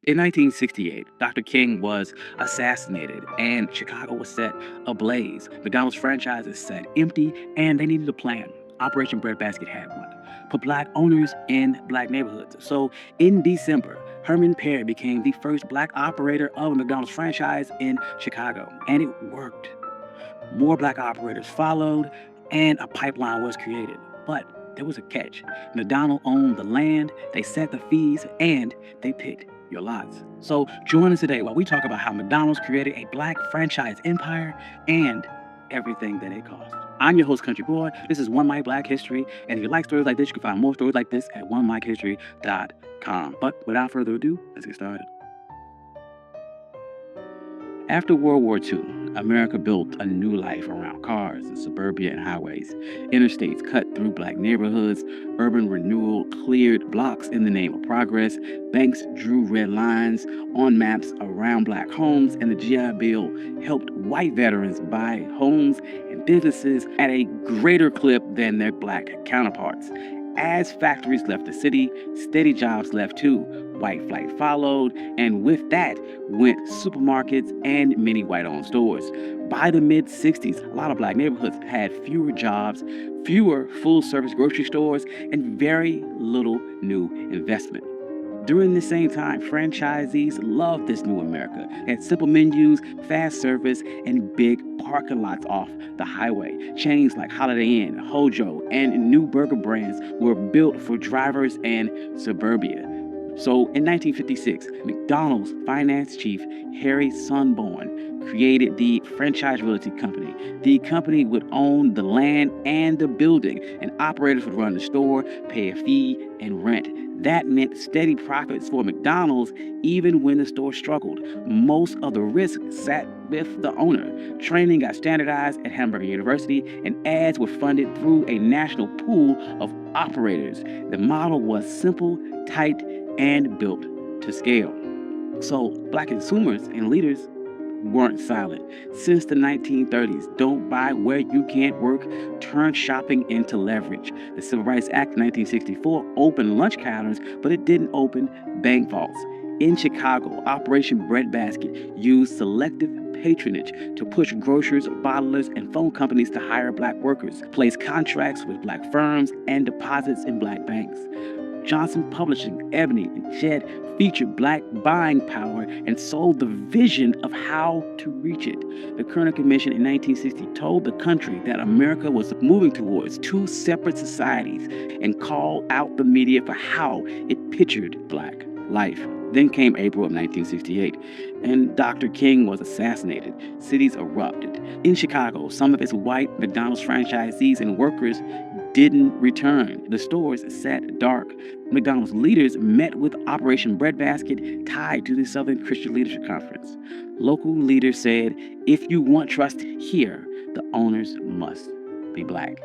In 1968, Dr. King was assassinated and Chicago was set ablaze. McDonald's franchises sat empty and they needed a plan. Operation Breadbasket had one. Put black owners in black neighborhoods. So in December, Herman Perry became the first black operator of a McDonald's franchise in Chicago. And it worked. More black operators followed, and a pipeline was created. But there was a catch. McDonald owned the land, they set the fees, and they picked your lots. So join us today while we talk about how McDonald's created a black franchise empire and everything that it cost. I'm your host, Country Boy. This is One Mic Black History, and if you like stories like this, you can find more stories like this at onemichistory.com. But without further ado, let's get started. After World War II, America built a new life around cars and suburbia and highways. Interstates cut through black neighborhoods, urban renewal cleared blocks in the name of progress, banks drew red lines on maps around black homes, and the GI Bill helped white veterans buy homes and businesses at a greater clip than their black counterparts. As factories left the city, steady jobs left too. White flight followed, and with that went supermarkets and many white-owned stores. By the mid-60s, a lot of black neighborhoods had fewer jobs, fewer full-service grocery stores, and very little new investment. During the same time, franchisees loved this new America. They had simple menus, fast service, and big parking lots off the highway. Chains like Holiday Inn, Hojo, and new burger brands were built for drivers and suburbia. So in 1956, McDonald's finance chief Harry Sunborn created the Franchise Realty Company. The company would own the land and the building, and operators would run the store, pay a fee, and rent. That meant steady profits for McDonald's even when the store struggled. Most of the risk sat with the owner. Training got standardized at Hamburger University, and ads were funded through a national pool of operators. The model was simple, tight, and built to scale. So black consumers and leaders weren't silent. Since the 1930s, don't buy where you can't work turned shopping into leverage. The Civil Rights Act of 1964 opened lunch counters, but it didn't open bank vaults. In Chicago, Operation Breadbasket used selective patronage to push grocers, bottlers, and phone companies to hire black workers, place contracts with black firms, and deposits in black banks. Johnson Publishing, Ebony, and Jed featured black buying power and sold the vision of how to reach it. The Kerner Commission in 1960 told the country that America was moving towards two separate societies and called out the media for how it pictured black life. Then came April of 1968, and Dr. King was assassinated. Cities erupted. In Chicago, some of its white McDonald's franchisees and workers didn't return. The stores sat dark. McDonald's leaders met with Operation Breadbasket tied to the Southern Christian Leadership Conference. Local leaders said, if you want trust here, the owners must be black.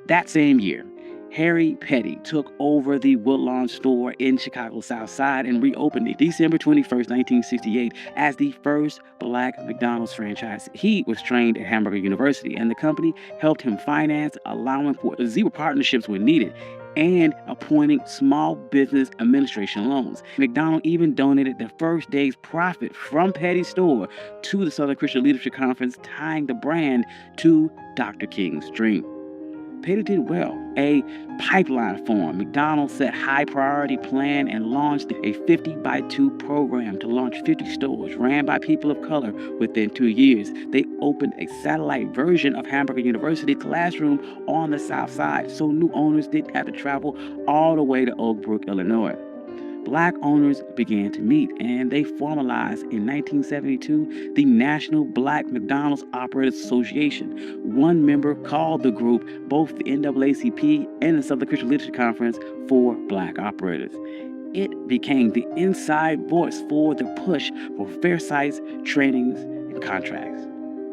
That same year, Harry Petty took over the Woodlawn store in Chicago's South Side and reopened it December 21st, 1968 as the first black McDonald's franchise. He was trained at Hamburger University, and the company helped him finance, allowing for zero partnerships when needed, and appointing small business administration loans. McDonald even donated the first day's profit from Petty's store to the Southern Christian Leadership Conference, tying the brand to Dr. King's dream. Petty did well. A pipeline formed. McDonald's set high priority plan and launched a 50 by 2 program to launch 50 stores ran by people of color within 2 years. They opened a satellite version of Hamburger University classroom on the South Side, so new owners didn't have to travel all the way to Oak Brook, Illinois. Black owners began to meet, and they formalized in 1972 the National Black McDonald's Operators Association. One member called the group both the NAACP and the Southern Christian Leadership Conference for Black operators. It became the inside voice for the push for fair sites, trainings, and contracts.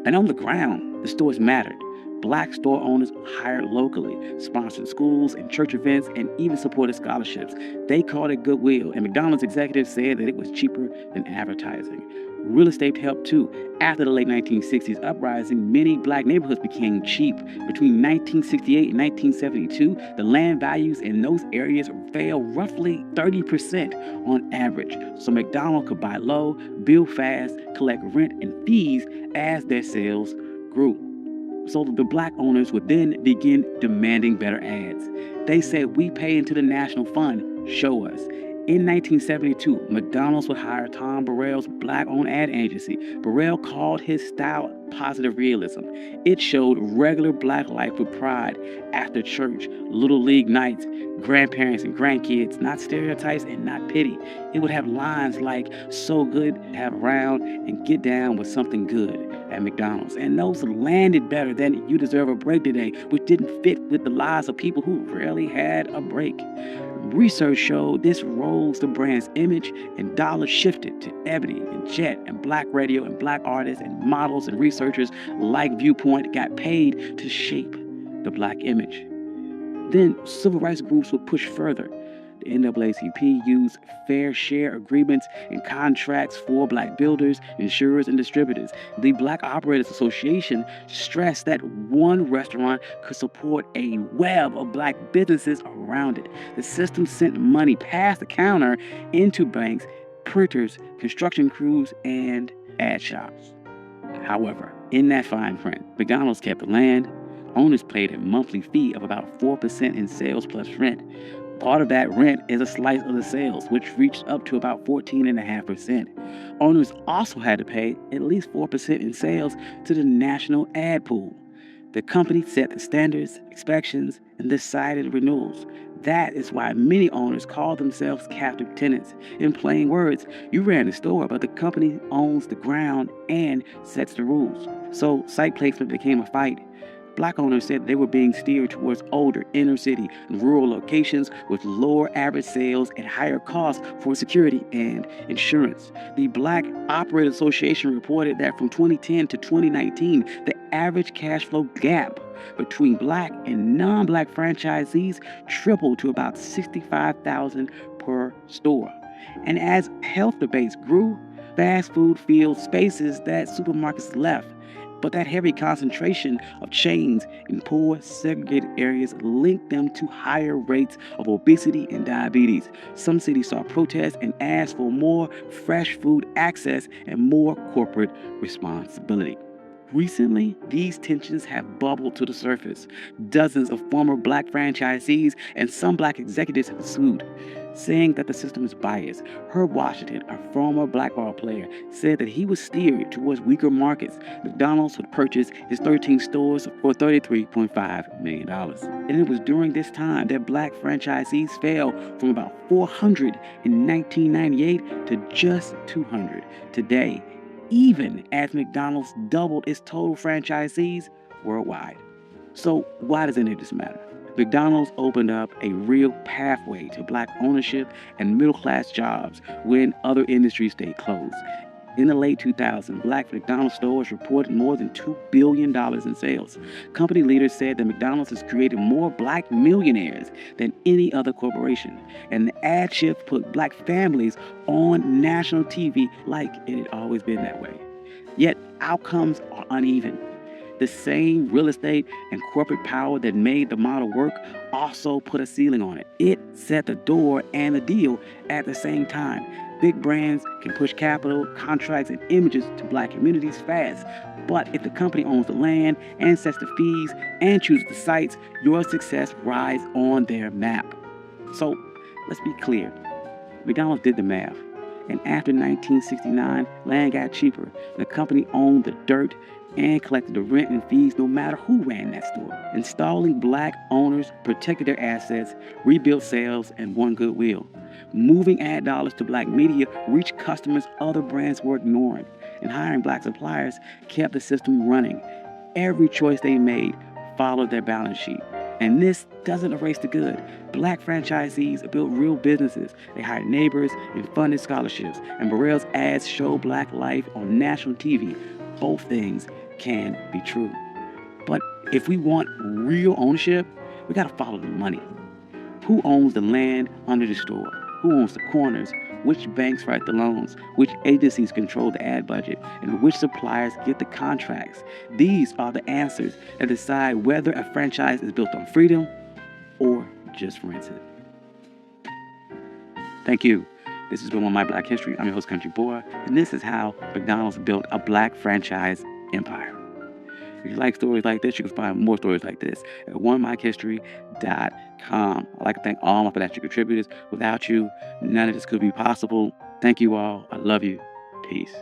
And on the ground, the stores mattered. Black store owners hired locally, sponsored schools and church events, and even supported scholarships. They called it goodwill, and McDonald's executives said that it was cheaper than advertising. Real estate helped too. After the late 1960s uprising, many black neighborhoods became cheap. Between 1968 and 1972, the land values in those areas fell roughly 30% on average. So McDonald's could buy low, build fast, collect rent and fees as their sales grew. So the black owners would then begin demanding better ads. They said, "We pay into the national fund, show us." In 1972, McDonald's would hire Tom Burrell's black-owned ad agency. Burrell called his style positive realism. It showed regular black life with pride after church, little league nights, grandparents and grandkids, not stereotypes and not pity. It would have lines like, "So good, have around, and get down with something good" at McDonald's. And those landed better than "You deserve a break today," which didn't fit with the lives of people who rarely had a break. Research showed this rose the brand's image, and dollars shifted to Ebony and Jet and black radio, and black artists and models and researchers like Viewpoint got paid to shape the black image. Then civil rights groups would push further. The NAACP used fair share agreements and contracts for black builders, insurers, and distributors. The Black Operators Association stressed that one restaurant could support a web of black businesses around it. The system sent money past the counter into banks, printers, construction crews, and ad shops. However, in that fine print, McDonald's kept the land. Owners paid a monthly fee of about 4% in sales plus rent. Part of that rent is a slice of the sales, which reached up to about 14.5%. Owners also had to pay at least 4% in sales to the national ad pool. The company set the standards, inspections, and decided renewals. That is why many owners call themselves captive tenants. In plain words, you ran the store, but the company owns the ground and sets the rules. So site placement became a fight. Black owners said they were being steered towards older inner city and rural locations with lower average sales and higher costs for security and insurance. The Black Operators Association reported that from 2010 to 2019, the average cash flow gap between black and non-black franchisees tripled to about $65,000 per store. And as health debates grew, fast food filled spaces that supermarkets left. But that heavy concentration of chains in poor, segregated areas linked them to higher rates of obesity and diabetes. Some cities saw protests and asked for more fresh food access and more corporate responsibility. Recently, these tensions have bubbled to the surface. Dozens of former black franchisees and some black executives have sued, saying that the system is biased. Herb Washington, a former blackball player, said that he was steered towards weaker markets. McDonald's would purchase his 13 stores for $33.5 million. And it was during this time that black franchisees fell from about 400 in 1998 to just 200 today, even as McDonald's doubled its total franchisees worldwide. So why does any of this matter? McDonald's opened up a real pathway to black ownership and middle-class jobs when other industries stayed closed. In the late 2000s, black McDonald's stores reported more than $2 billion in sales. Company leaders said that McDonald's has created more black millionaires than any other corporation. And the ad shift put black families on national TV like it had always been that way. Yet outcomes are uneven. The same real estate and corporate power that made the model work also put a ceiling on it. It set the door and the deal at the same time. Big brands can push capital, contracts, and images to black communities fast. But if the company owns the land and sets the fees and chooses the sites, your success rides on their map. So let's be clear. McDonald's did the math. And after 1969, land got cheaper. The company owned the dirt and collected the rent and fees no matter who ran that store. Installing black owners protected their assets, rebuilt sales, and won goodwill. Moving ad dollars to black media reached customers other brands were ignoring. And hiring black suppliers kept the system running. Every choice they made followed their balance sheet. And this doesn't erase the good. Black franchisees built real businesses. They hired neighbors and funded scholarships. And Burrell's ads show black life on national TV. Both things can be true. But if we want real ownership, we got to follow the money. Who owns the land under the store? Who owns the corners? Which banks write the loans? Which agencies control the ad budget? And which suppliers get the contracts? These are the answers that decide whether a franchise is built on freedom or just rented. Thank you. This has been On My Black History. I'm your host, Country Boy, and this is how McDonald's built a black franchise empire. If you like stories like this, you can find more stories like this at onemikehistory.com. I'd like to thank all my financial contributors. Without you, none of this could be possible. Thank you all. I love you. Peace.